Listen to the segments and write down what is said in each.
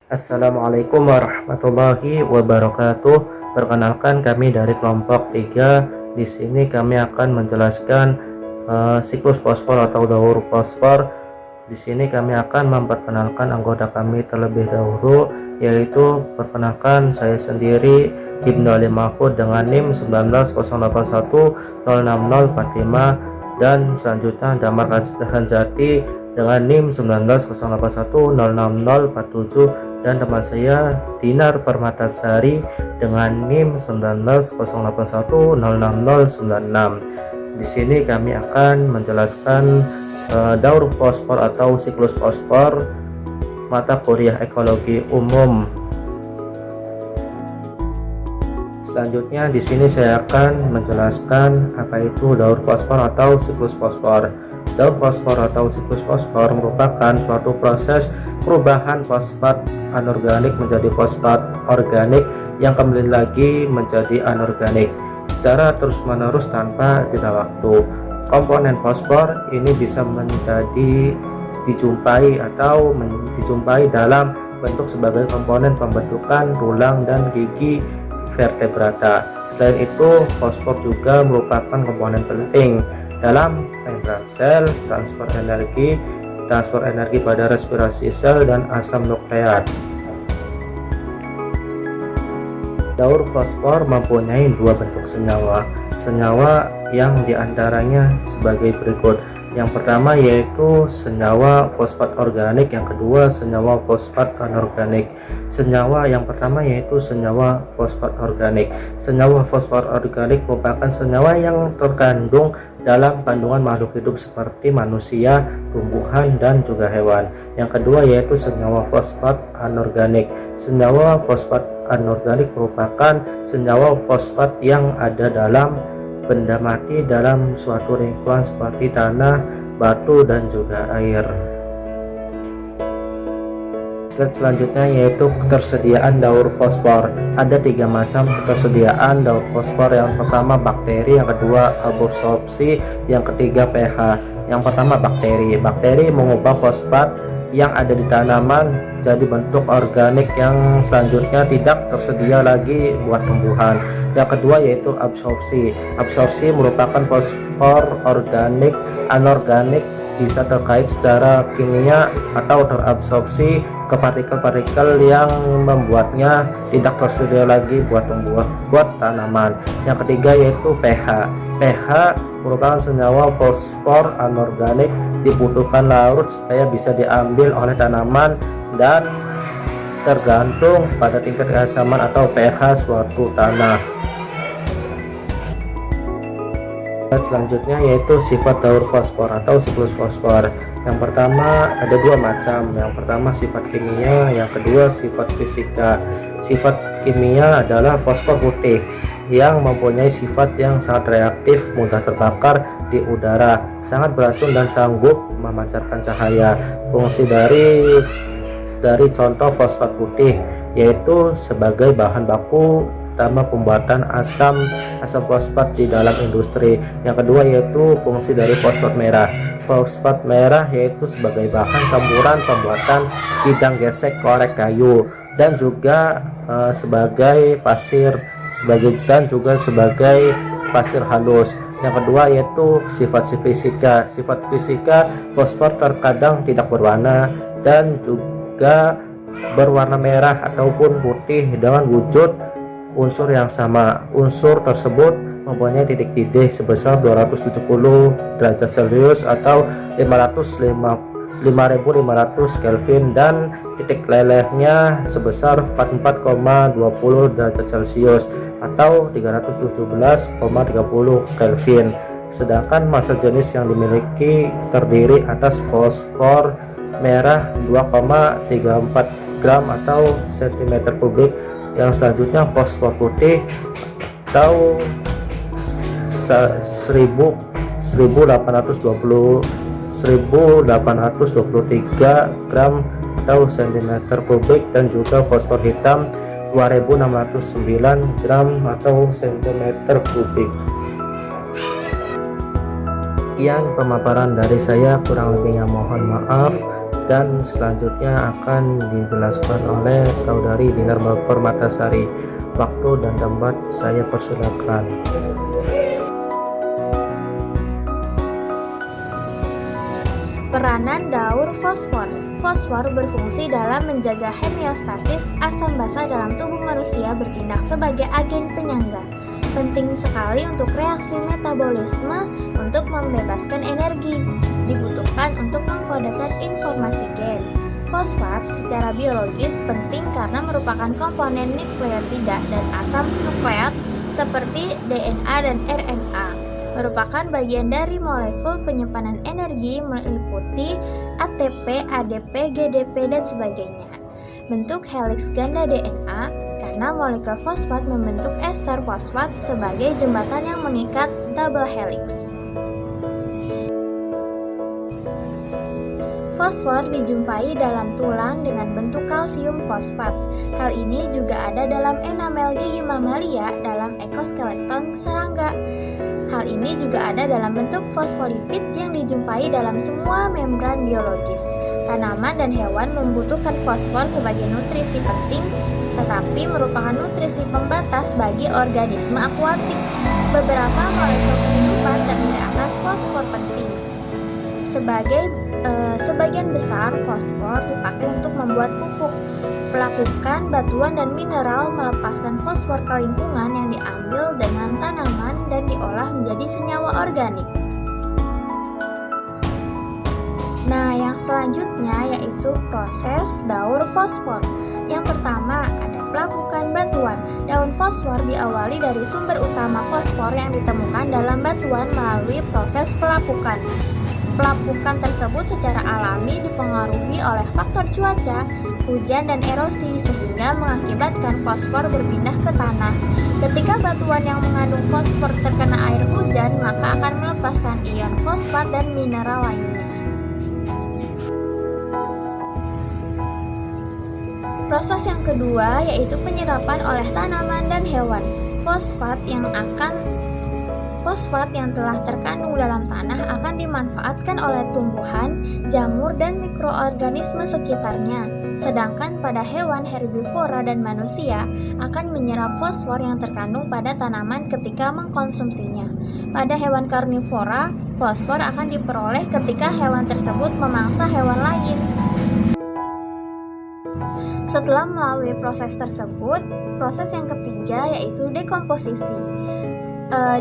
Assalamualaikum warahmatallahi wabarakatuh. Perkenalkan, kami dari kelompok 3. Di sini kami akan menjelaskan siklus fosfor atau daur fosfor. Di sini kami akan memperkenalkan anggota kami terlebih dahulu, yaitu perkenalkan saya sendiri Ibnu Ali Mahfud dengan NIM 1908106045, dan selanjutnya Damar Hanzati dengan NIM 1908106047, dan teman saya Dinar Permatasari dengan NIM 1908106096. Di sini kami akan menjelaskan daur fosfor atau siklus fosfor, mata kuliah ekologi umum. Selanjutnya di sini saya akan menjelaskan apa itu daur fosfor atau siklus fosfor. Daur fosfor atau siklus fosfor merupakan suatu proses perubahan fosfat anorganik menjadi fosfat organik yang kembali lagi menjadi anorganik secara terus-menerus tanpa jeda waktu. Komponen fosfor ini bisa dijumpai dalam bentuk sebagai komponen pembentukan tulang dan gigi vertebrata. Selain itu, fosfor juga merupakan komponen penting dalam membran sel, transfer energi pada respirasi sel, dan asam nukleat. Daur fosfor mempunyai dua bentuk senyawa yang diantaranya sebagai berikut. Yang pertama yaitu senyawa fosfat organik, yang kedua senyawa fosfat anorganik. Senyawa yang pertama yaitu senyawa fosfat organik. Senyawa fosfat organik merupakan senyawa yang terkandung dalam kandungan makhluk hidup seperti manusia, tumbuhan, dan juga hewan. Yang kedua yaitu senyawa fosfat anorganik. Senyawa fosfat anorganik merupakan senyawa fosfat yang ada dalam benda mati dalam suatu lingkungan seperti tanah, batu, dan juga air. Slide selanjutnya yaitu ketersediaan daur fosfor. Ada 3 macam ketersediaan daur fosfor. Yang pertama bakteri, yang kedua absorpsi, yang ketiga pH. Yang pertama bakteri. Bakteri mengubah fosfat yang ada di tanaman jadi bentuk organik yang selanjutnya tidak tersedia lagi buat tumbuhan. Yang kedua yaitu absorpsi. Absorpsi merupakan fosfor organik anorganik bisa terkait secara kimia atau terabsorpsi ke partikel-partikel yang membuatnya tidak tersedia lagi buat tanaman. Yang ketiga yaitu pH. pH merupakan senyawa fosfor anorganik dibutuhkan larut supaya bisa diambil oleh tanaman dan tergantung pada tingkat keasaman atau pH suatu tanah. Selanjutnya yaitu sifat daur fosfor atau siklus fosfor. Yang pertama ada 2 macam. Yang pertama sifat kimia, yang kedua sifat fisika. Sifat kimia adalah fosfor putih yang mempunyai sifat yang sangat reaktif, mudah terbakar di udara, sangat beracun, dan sanggup memancarkan cahaya. Fungsi dari contoh fosfat putih yaitu sebagai bahan baku utama pembuatan asam fosfat di dalam industri. Yang kedua yaitu fungsi dari fosfat merah. Fosfat merah yaitu sebagai bahan campuran pembuatan bidang gesek korek kayu, dan juga sebagai pasir halus. Yang kedua yaitu sifat fisika. Sifat fisika, fosfor terkadang tidak berwarna dan juga berwarna merah ataupun putih dengan wujud unsur yang sama. Unsur tersebut mempunyai titik didih sebesar 270 derajat Celcius atau 500 Kelvin, dan titik lelehnya sebesar 44,20 derajat Celcius atau 317,30 Kelvin. Sedangkan massa jenis yang dimiliki terdiri atas fosfor merah 2,34 gram atau cm kubik. Yang selanjutnya fosfor putih atau 1823 gram atau cm kubik, dan juga fosfor hitam 2609 gram atau cm kubik. Sekian pemaparan dari saya, kurang lebihnya mohon maaf. Dan selanjutnya akan dijelaskan oleh Saudari Dinar Permatasari. Waktu dan tempat saya persilakan. Peranan daur fosfor. Fosfor berfungsi dalam menjaga homeostasis asam basa dalam tubuh manusia, bertindak sebagai agen penyangga. Penting sekali untuk reaksi metabolisme untuk membebaskan energi. Dibutuhkan untuk mengkodekan informasi gen. Fosfat secara biologis penting karena merupakan komponen nukleotida dan asam nukleat seperti DNA dan RNA. Merupakan bagian dari molekul penyimpanan energi meliputi ATP, ADP, GDP, dan sebagainya. Bentuk heliks ganda DNA karena molekul fosfat membentuk ester fosfat sebagai jembatan yang mengikat double helix. Fosfor dijumpai dalam tulang dengan bentuk kalsium fosfat. Hal ini juga ada dalam enamel gigi mamalia dalam ekoskeleton serangga. Hal ini juga ada dalam bentuk fosfolipid yang dijumpai dalam semua membran biologis. Tanaman dan hewan membutuhkan fosfor sebagai nutrisi penting, tetapi merupakan nutrisi pembatas bagi organisme akuatik. Beberapa molekul kehidupan terdiri atas fosfor penting. Sebagian besar fosfor dipakai untuk membuat pupuk. Pelapukan, batuan, dan mineral melepaskan fosfor ke lingkungan yang diambil dengan tanaman dan diolah menjadi senyawa organik. Nah, yang selanjutnya yaitu proses daur fosfor. Yang pertama ada pelapukan batuan. Daun fosfor diawali dari sumber utama fosfor yang ditemukan dalam batuan melalui proses pelapukan. Pelapukan tersebut secara alami dipengaruhi oleh faktor cuaca, hujan, dan erosi sehingga mengakibatkan fosfor berpindah ke tanah. Ketika batuan yang mengandung fosfor terkena air hujan, maka akan melepaskan ion fosfat dan mineral lainnya. Proses yang kedua yaitu penyerapan oleh tanaman dan hewan. Fosfat yang telah terkandung dalam tanah akan dimanfaatkan oleh tumbuhan, jamur, dan mikroorganisme sekitarnya. Sedangkan pada hewan herbivora dan manusia akan menyerap fosfor yang terkandung pada tanaman ketika mengkonsumsinya. Pada hewan karnivora, fosfor akan diperoleh ketika hewan tersebut memangsa hewan lain. Setelah melalui proses tersebut, proses yang ketiga yaitu dekomposisi.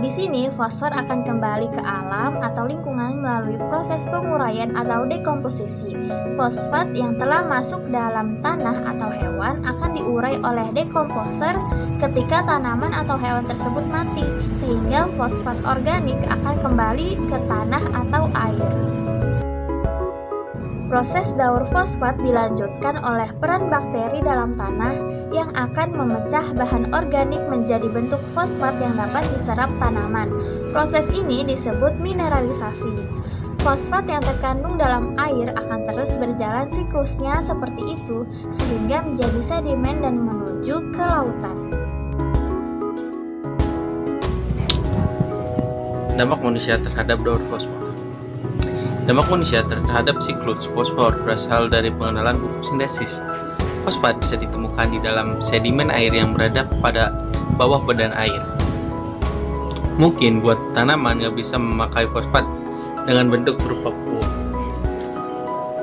Di sini fosfor akan kembali ke alam atau lingkungan melalui proses penguraian atau dekomposisi. Fosfat yang telah masuk dalam tanah atau hewan akan diurai oleh dekomposer ketika tanaman atau hewan tersebut mati, sehingga fosfat organik akan kembali ke tanah atau air. Proses daur fosfat dilanjutkan oleh peran bakteri dalam tanah yang akan memecah bahan organik menjadi bentuk fosfat yang dapat diserap tanaman. Proses ini disebut mineralisasi. Fosfat yang terkandung dalam air akan terus berjalan siklusnya seperti itu sehingga menjadi sedimen dan menuju ke lautan. Dampak manusia terhadap daur fosfor. Dampak manusia terhadap siklus fosfor berasal dari pengenalan pupuk sintesis. Fosfat bisa ditemukan di dalam sedimen air yang berada pada bawah badan air. Mungkin buat tanaman nggak bisa memakai fosfat dengan bentuk berupa pupuk.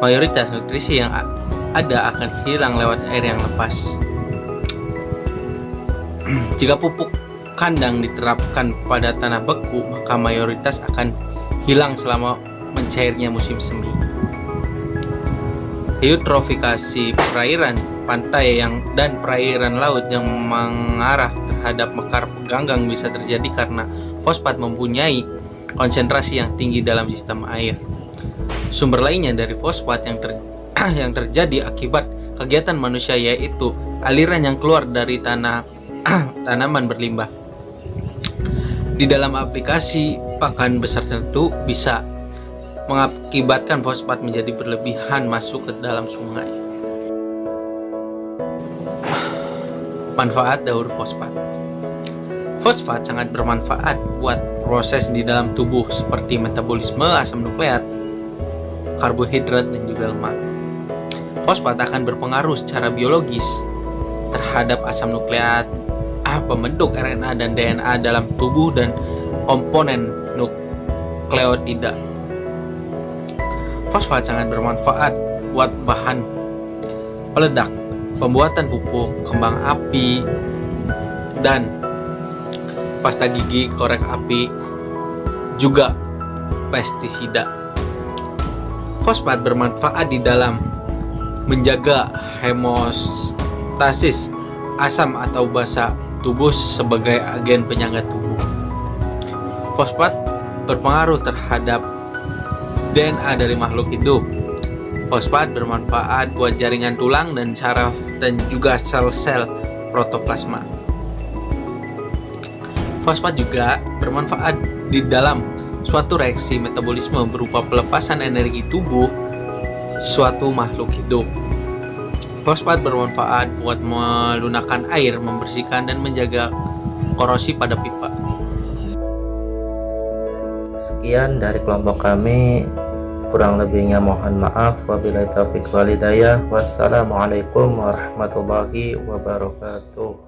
Mayoritas nutrisi yang ada akan hilang lewat air yang lepas. Jika pupuk kandang diterapkan pada tanah beku, maka mayoritas akan hilang selama mencairnya musim semi. Eutrofikasi perairan pantai dan perairan laut yang mengarah terhadap mekar peganggang bisa terjadi karena fosfat mempunyai konsentrasi yang tinggi dalam sistem air. Sumber lainnya dari fosfat yang terjadi akibat kegiatan manusia yaitu aliran yang keluar dari tanaman berlimbah. Di dalam aplikasi pakan besar tentu bisa mengakibatkan fosfat menjadi berlebihan masuk ke dalam sungai. Manfaat daur fosfat. Fosfat sangat bermanfaat buat proses di dalam tubuh seperti metabolisme asam nukleat, karbohidrat, dan juga lemak. Fosfat akan berpengaruh secara biologis terhadap asam nukleat, pembentuk RNA dan DNA dalam tubuh dan komponen nukleotida. Fosfat sangat bermanfaat buat bahan peledak, pembuatan pupuk, kembang api, dan pasta gigi, korek api, juga pestisida. Fosfat bermanfaat di dalam menjaga hemostasis asam atau basa tubuh sebagai agen penyangga tubuh. Fosfat berpengaruh terhadap DNA dari makhluk hidup. Fosfat bermanfaat buat jaringan tulang dan saraf dan juga sel-sel protoplasma. Fosfat juga bermanfaat di dalam suatu reaksi metabolisme berupa pelepasan energi tubuh suatu makhluk hidup. Fosfat bermanfaat buat melunakkan air, membersihkan dan menjaga korosi pada pipa. Sekian dari kelompok kami, kurang lebihnya mohon maaf. Wabillahi taufiq wal hidayah. Wassalamualaikum warahmatullahi wabarakatuh.